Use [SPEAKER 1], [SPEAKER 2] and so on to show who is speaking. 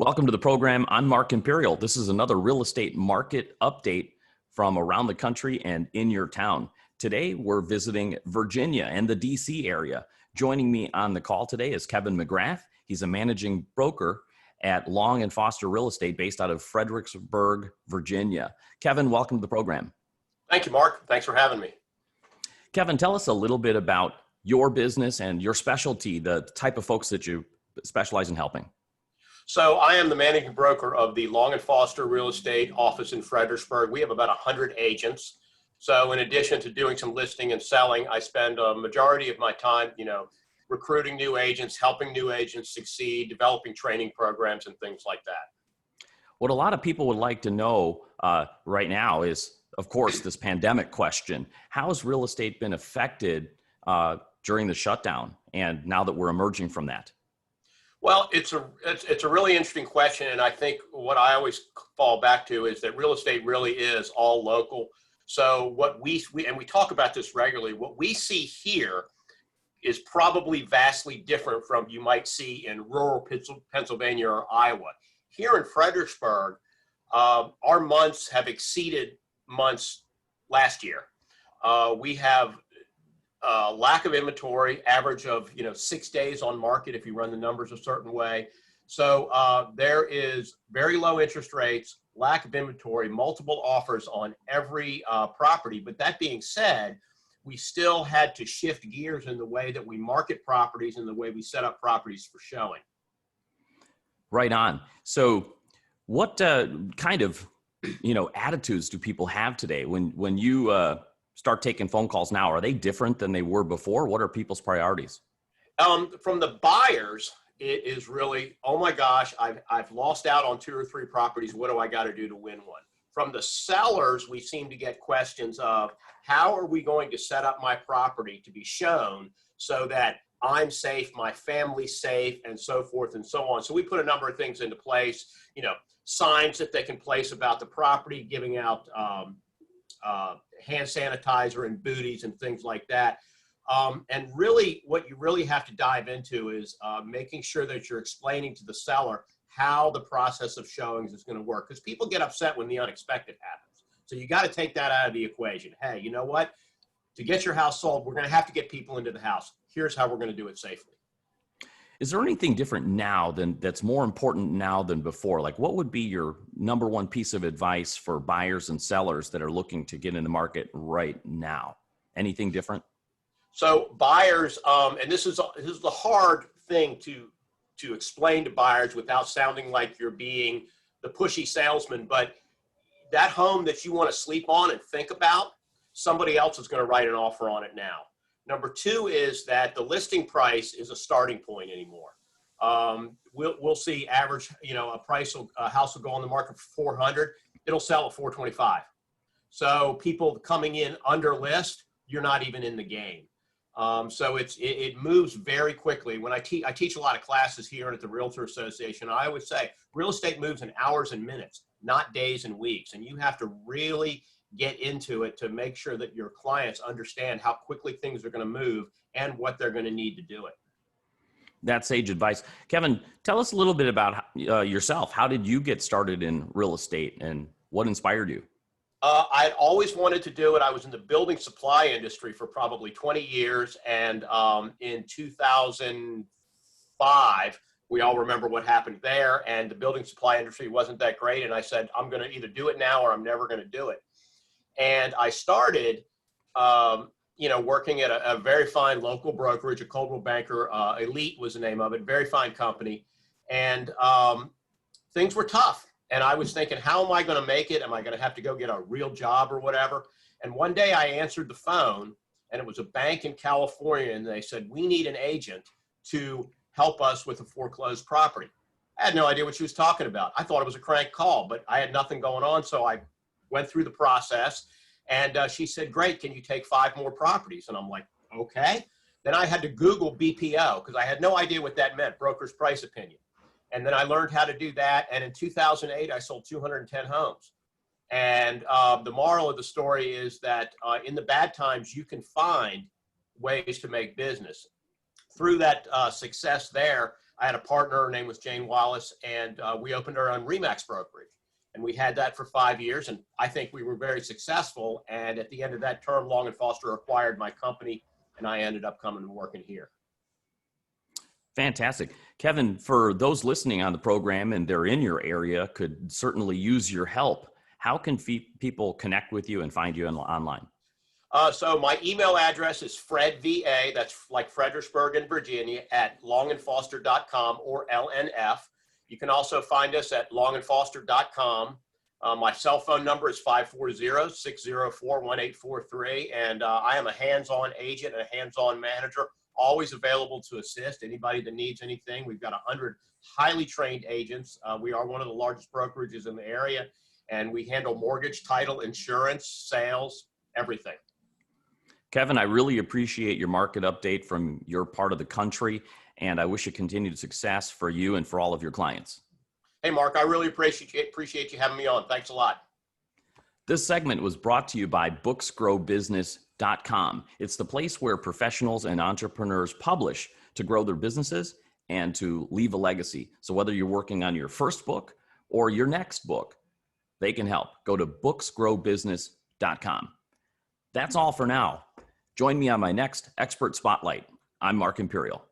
[SPEAKER 1] Welcome to the program. I'm Mark Imperial. This is another real estate market update from around the country and in your town. Today, we're visiting Virginia and the DC area. Joining me on the call today is Kevin McGrath. He's a managing broker at Long & Foster Real Estate based out of Fredricksburg, Virginia. Kevin, welcome to the program.
[SPEAKER 2] Thank you, Mark. Thanks for having me.
[SPEAKER 1] Kevin, tell us a little bit about your business and your specialty, the type of folks that you specialize in helping.
[SPEAKER 2] So I am the managing broker of the Long & Foster Real Estate office in Fredericksburg. We have about 100 agents. So in addition to doing some listing and selling, I spend a majority of my time, recruiting new agents, helping new agents succeed, developing training programs and things like that.
[SPEAKER 1] What a lot of people would like to know right now is, of course, this pandemic question. How has real estate been affected during the shutdown and now that we're emerging from that?
[SPEAKER 2] Well, it's a really interesting question, and I think what I always fall back to is that real estate really is all local. So what we talk about this regularly, what we see here is probably vastly different from you might see in rural Pennsylvania or Iowa. Here in Fredericksburg, our months have exceeded months last year. We have lack of inventory, average of 6 days on market if you run the numbers a certain way. So there is very low interest rates, lack of inventory, multiple offers on every property. But that being said, we still had to shift gears in the way that we market properties and the way we set up properties for showing.
[SPEAKER 1] Right on. So what kind of attitudes do people have today when you start taking phone calls now? Are they different than they were before? What are people's priorities?
[SPEAKER 2] From the buyers, it is really, oh my gosh, I've lost out on 2 or 3 properties. What do I got to do to win one? From the sellers, we seem to get questions of how are we going to set up my property to be shown so that I'm safe, my family's safe, and so forth and so on. So we put a number of things into place, signs that they can place about the property, giving out hand sanitizer and booties and things like that. And really what you really have to dive into is making sure that you're explaining to the seller how the process of showings is going to work, because people get upset when the unexpected happens. So you got to take that out of the equation. Hey, you know what? To get your house sold, we're going to have to get people into the house. Here's how we're going to do it safely.
[SPEAKER 1] Is there anything different now that's more important now than before? Like, what would be your number one piece of advice for buyers and sellers that are looking to get in the market right now? Anything different?
[SPEAKER 2] So buyers, and this is the hard thing to explain to buyers without sounding like you're being the pushy salesman, but that home that you want to sleep on and think about, somebody else is going to write an offer on it now. Number 2 is that the listing price is a starting point anymore. We'll see average, a house will go on the market for $400. It'll sell at $425. So people coming in under list, you're not even in the game. So it moves very quickly. When I teach a lot of classes here at the Realtor Association, I always say real estate moves in hours and minutes, not days and weeks. And you have to really get into it to make sure that your clients understand how quickly things are going to move and what they're going to need to do it.
[SPEAKER 1] That's sage advice. Kevin, tell us a little bit about yourself. How did you get started in real estate and what inspired you?
[SPEAKER 2] I'd always wanted to do it. I was in the building supply industry for probably 20 years. And in 2005, we all remember what happened there. And the building supply industry wasn't that great. And I said, I'm going to either do it now or I'm never going to do it. And I started, working at a very fine local brokerage, a Coldwell Banker, Elite was the name of it, very fine company. And things were tough. And I was thinking, how am I going to make it? Am I going to have to go get a real job or whatever? And one day I answered the phone, and it was a bank in California, and they said, we need an agent to help us with a foreclosed property. I had no idea what she was talking about. I thought it was a crank call, but I had nothing going on, so I went through the process, and she said, great, can you take 5 more properties? And I'm like, okay. Then I had to Google BPO because I had no idea what that meant, broker's price opinion. And then I learned how to do that. And in 2008, I sold 210 homes. And the moral of the story is that in the bad times, you can find ways to make business. through that success there, I had a partner, her name was Jane Wallace, and we opened our own Remax brokerage. And we had that for 5 years, and I think we were very successful. And at the end of that term, Long & Foster acquired my company, and I ended up coming and working here.
[SPEAKER 1] Fantastic. Kevin, for those listening on the program and they're in your area, could certainly use your help. How can people connect with you and find you online?
[SPEAKER 2] So my email address is fredva, that's like Fredricksburg in Virginia, at longandfoster.com or LNF. You can also find us at longandfoster.com. My cell phone number is 540-604-1843, and I am a hands-on agent and a hands-on manager, always available to assist anybody that needs anything. We've got 100 highly trained agents. We are one of the largest brokerages in the area, and we handle mortgage, title, insurance, sales, everything.
[SPEAKER 1] Kevin, I really appreciate your market update from your part of the country, and I wish you continued success for you and for all of your clients.
[SPEAKER 2] Hey, Mark, I really appreciate you having me on. Thanks a lot.
[SPEAKER 1] This segment was brought to you by booksgrowbusiness.com. It's the place where professionals and entrepreneurs publish to grow their businesses and to leave a legacy. So whether you're working on your first book or your next book, they can help. Go to booksgrowbusiness.com. That's all for now. Join me on my next Expert Spotlight. I'm Mark Imperial.